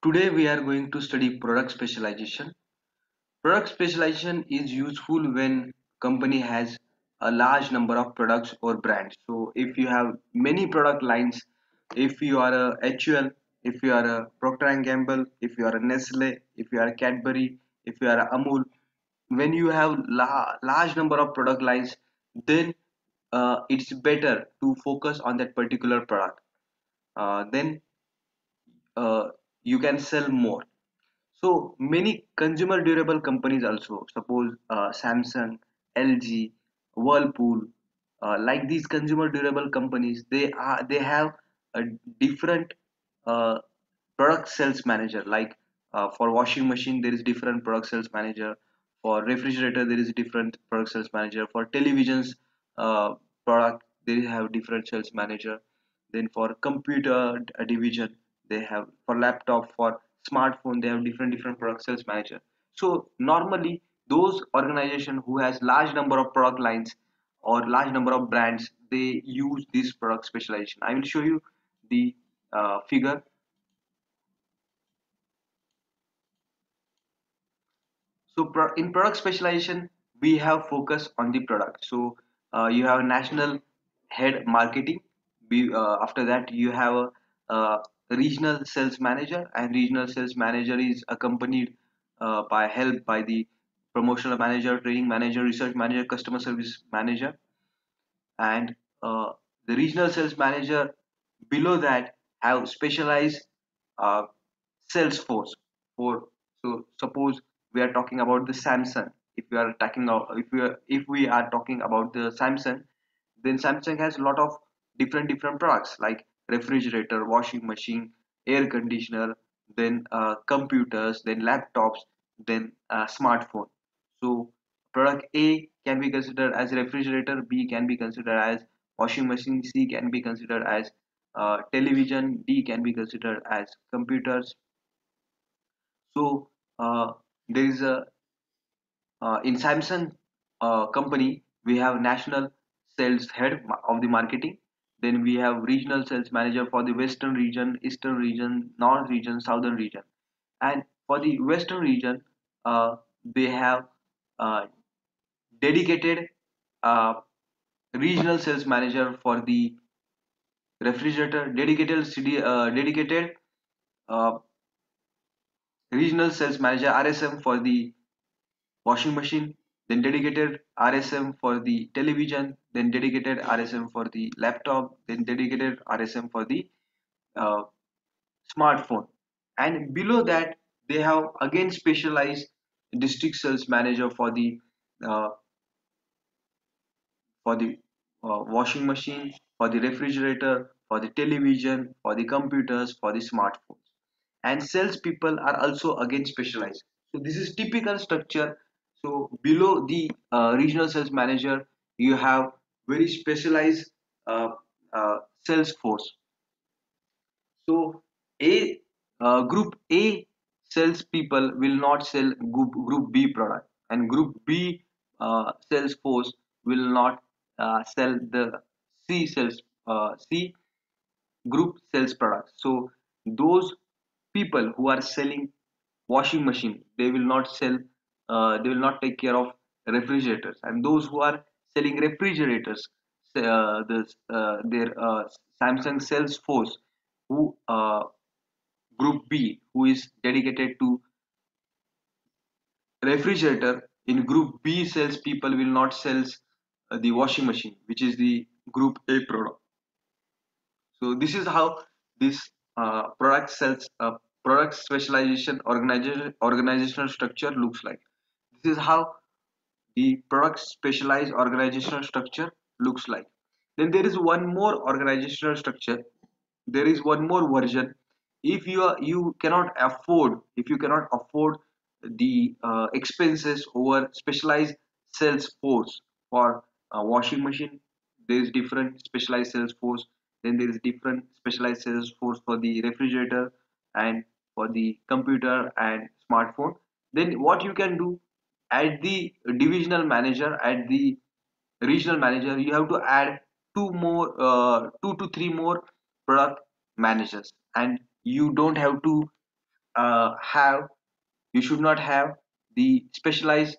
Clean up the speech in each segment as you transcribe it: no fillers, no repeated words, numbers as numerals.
Today we are going to study product specialization. Product specialization is useful when company has a large number of products or brands. So if you have many product lines, if you are a HUL, if you are a Procter and Gamble, if you are a Nestle, if you are a Cadbury, if you are a Amul, when you have large number of product lines, then it's better to focus on that particular product. Then you can sell more. So many consumer durable companies also, suppose Samsung, LG, Whirlpool, like these consumer durable companies, they have a different uh, product sales manager. Like for washing machine, there is different product sales manager. For refrigerator, there is different product sales manager. For televisions product, they have different sales manager. Then for computer division, they have for laptop, for smartphone, they have different product sales manager. So normally those organization who has large number of product lines or large number of brands, they use this product specialization. I will show you the figure. So in product specialization, we have focus on the product. So you have national head marketing. After that, you have a regional sales manager, and regional sales manager is accompanied by help by the promotional manager, training manager, research manager, customer service manager, and the regional sales manager below that have specialized uh, sales force for. So suppose we are talking about the Samsung. If we are talking about the Samsung, then Samsung has a lot of different products like refrigerator, washing machine, air conditioner, then computers, then laptops, then smartphone. So product A can be considered as refrigerator, B can be considered as washing machine, C can be considered as television, D can be considered as computers. So there is a in Samsung company, we have national sales head of the marketing. Then we have regional sales manager for the western region, eastern region, north region, southern region. And for the western region, they have uh, dedicated uh, regional sales manager for the refrigerator, dedicated uh, regional sales manager RSM for the washing machine, then dedicated RSM for the television, then dedicated RSM for the laptop, then dedicated RSM for the uh, smartphone. And below that, they have again specialized district sales manager uh, for the washing machine, for the refrigerator, for the television, for the computers, for the smartphones. And salespeople are also again specialized. So this is typical structure. So below the regional sales manager, you have very specialized uh, sales force. So group A sales people will not sell group B product, and group B sales force will not sell the C group sales products. So those people who are selling washing machine, they will not sell, they will not take care of refrigerators, and those who are selling refrigerators, their Samsung sales force, who group B, who is dedicated to refrigerator, in group B sales people will not sell the washing machine, which is the group A product. So this is how this product specialization organizational structure looks like. This is how the product specialized organizational structure looks like. Then there is one more organizational structure. There is one more version. If you cannot afford the expenses over specialized sales force for washing machine, there is different specialized sales force. Then there is different specialized sales force for the refrigerator and for the computer and smartphone. Then what you can do, at the divisional manager, at the regional manager, you have to add two to three more product managers, and you don't have to have you should not have the specialized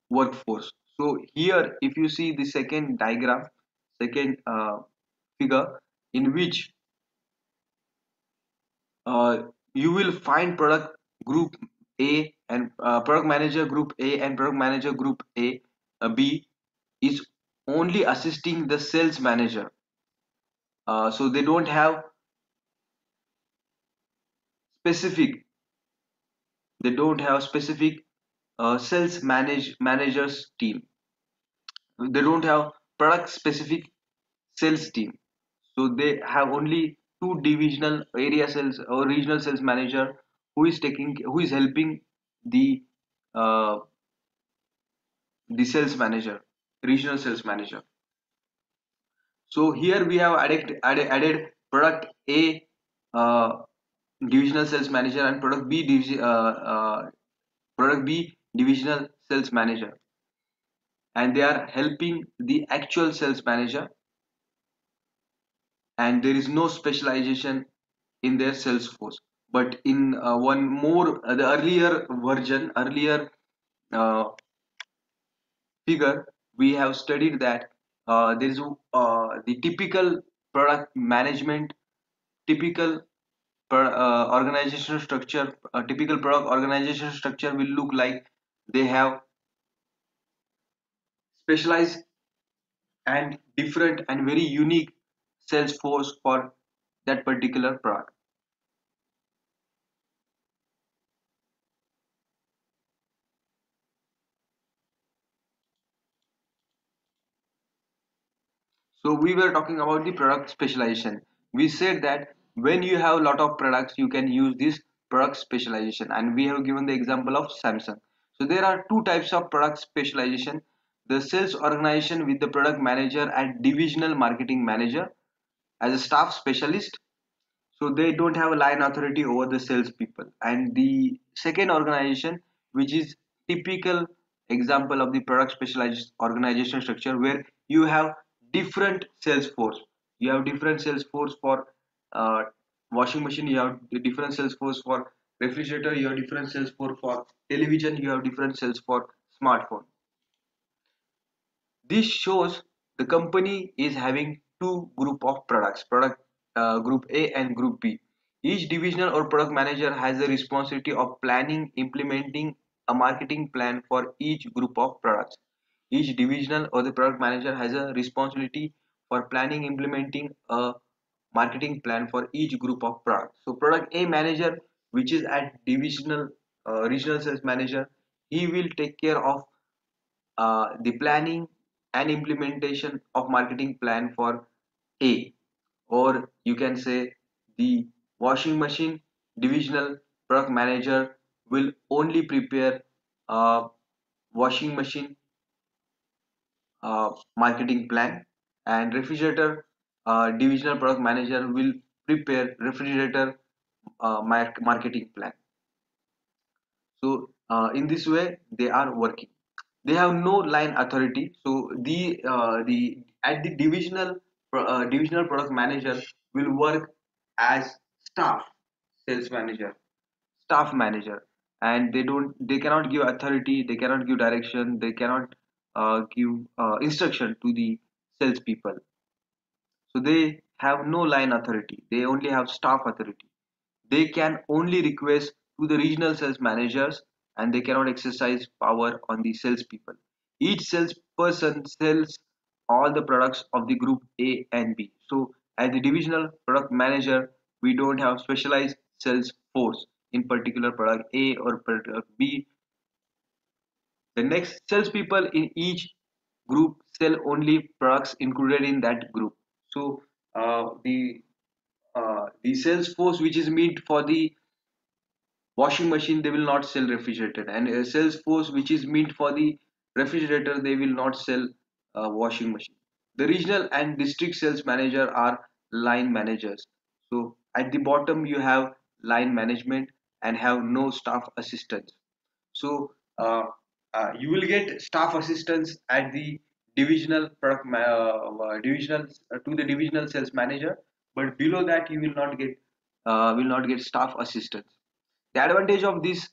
workforce. So here if you see the second diagram, second figure, in which you will find product group A and product manager group A and product manager group B is only assisting the sales manager. So specific they don't have specific managers team. They don't have product specific sales team. So they have only two divisional area sales or regional sales manager who is helping the uh, the sales manager, regional sales manager. So here we have added product A divisional sales manager and product B divisional sales manager, and they are helping the actual sales manager, and there is no specialization in their sales force. But in one more the earlier uh, figure, we have studied that there is the typical product management, typical organizational structure, a typical product organizational structure will look like they have specialized and different and very unique sales force for that particular product. So we were talking about the product specialization. We said that when you have a lot of products, you can use this product specialization, and we have given the example of Samsung. So there are two types of product specialization: the sales organization with the product manager and divisional marketing manager as a staff specialist. So they don't have a line authority over the salespeople. And the second organization, which is typical example of the product specialized organization structure, where you have different sales force. You have different sales force for uh, washing machine. You have different sales force for refrigerator. You have different sales force for television. You have different sales for smartphone. This shows the company is having two group of products, product group A and group B. Each divisional or product manager has the responsibility of planning, implementing a marketing plan for each group of products. Each divisional or the product manager has a responsibility for planning, implementing a marketing plan for each group of products. So product A manager, which is at divisional regional sales manager, he will take care of the planning and implementation of marketing plan for A, or you can say the washing machine divisional product manager will only prepare a washing machine marketing plan, and refrigerator divisional product manager will prepare refrigerator marketing plan. So in this way they are working. They have no line authority. So the at the divisional product manager will work as staff sales manager, staff manager, and they cannot give authority, they cannot give direction, they cannot give instruction to the salespeople. So they have no line authority, they only have staff authority. They can only request to the regional sales managers, and they cannot exercise power on the salespeople. Each salesperson sells all the products of the group A and B. So as the divisional product manager, we don't have specialized sales force in particular product A or product B. The next salespeople in each group sell only products included in that group. So the sales force which is meant for the washing machine, they will not sell refrigerator, and a sales force which is meant for the refrigerator, they will not sell washing machine. The regional and district sales manager are line managers. So at the bottom you have line management and have no staff assistants. So you will get staff assistants at the divisional divisional to the divisional sales manager, but below that you will not get staff assistance. The advantage of this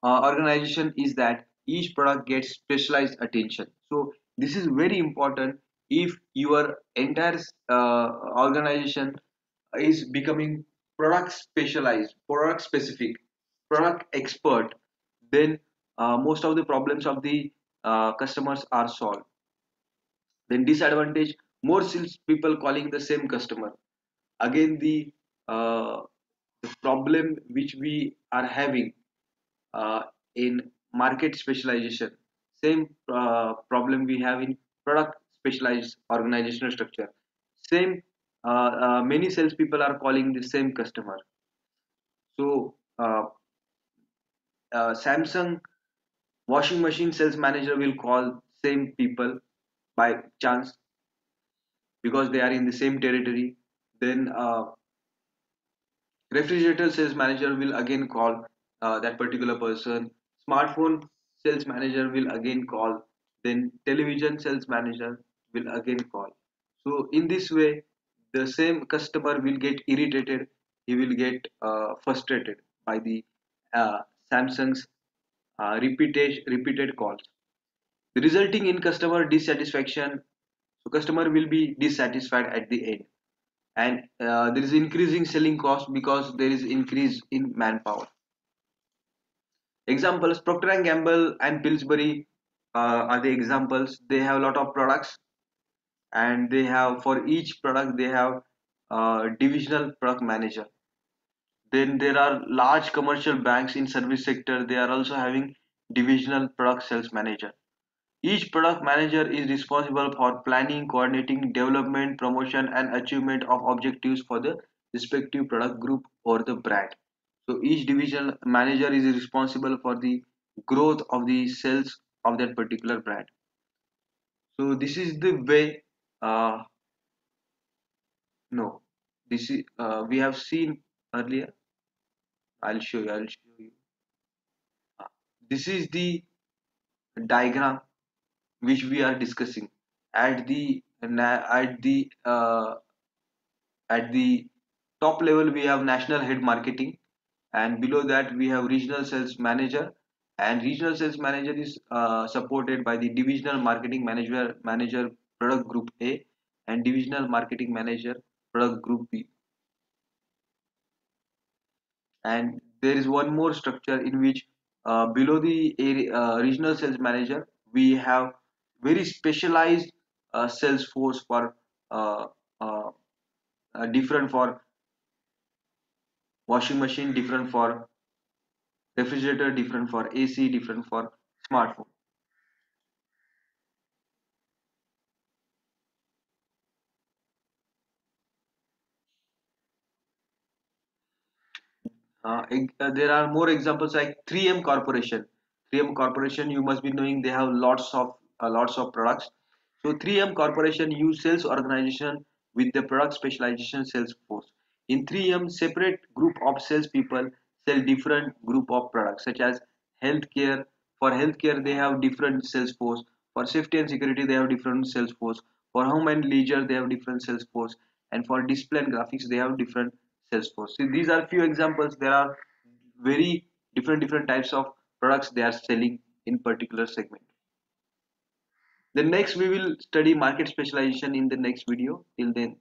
organization is that each product gets specialized attention. So this is very important. If your entire organization is becoming product specialized, product specific, product expert, then most of the problems of the customers are solved. Then disadvantage, more sales people calling the same customer. Again, the problem which we are having in market specialization, same problem we have in product specialized organizational structure. Same, many salespeople are calling the same customer. So Samsung washing machine sales manager will call same people by chance because they are in the same territory. Then refrigerator sales manager will again call that particular person. Smartphone sales manager will again call. Then television sales manager will again call. So in this way, the same customer will get irritated. He will get frustrated by the uh, Samsung's repeated calls, resulting in customer dissatisfaction. So customer will be dissatisfied at the end, and there is increasing selling cost because there is increase in manpower. Examples: Procter and Gamble and Pillsbury are the examples. They have a lot of products, and they have, for each product they have divisional product manager. Then there are large commercial banks in service sector. They are also having divisional product sales manager. Each product manager is responsible for planning, coordinating, development, promotion, and achievement of objectives for the respective product group or the brand. So each division manager is responsible for the growth of the sales of that particular brand. So this is the way. No, this is we have seen earlier. I'll show you. I'll show you. Uh, this is the diagram which we are discussing. At the at the top level we have national head marketing, and below that we have regional sales manager, and regional sales manager is supported by the divisional marketing manager product group A, and divisional marketing manager product group B. And there is one more structure in which below the regional sales manager we have very specialized sales force for uh, uh, different for washing machine, different for refrigerator, different for AC, different for smartphone. There are more examples like 3M Corporation. 3M Corporation, you must be knowing, they have lots of products. So 3M Corporation use sales organization with the product specialization sales force. In 3M, separate group of salespeople sell different group of products such as healthcare. For healthcare, they have different sales force. For safety and security, they have different sales force. For home and leisure, they have different sales force. And for display and graphics, they have different sales force. See, these are few examples. There are very different types of products they are selling in particular segment. Then next we will study market specialization in the next video. Till then.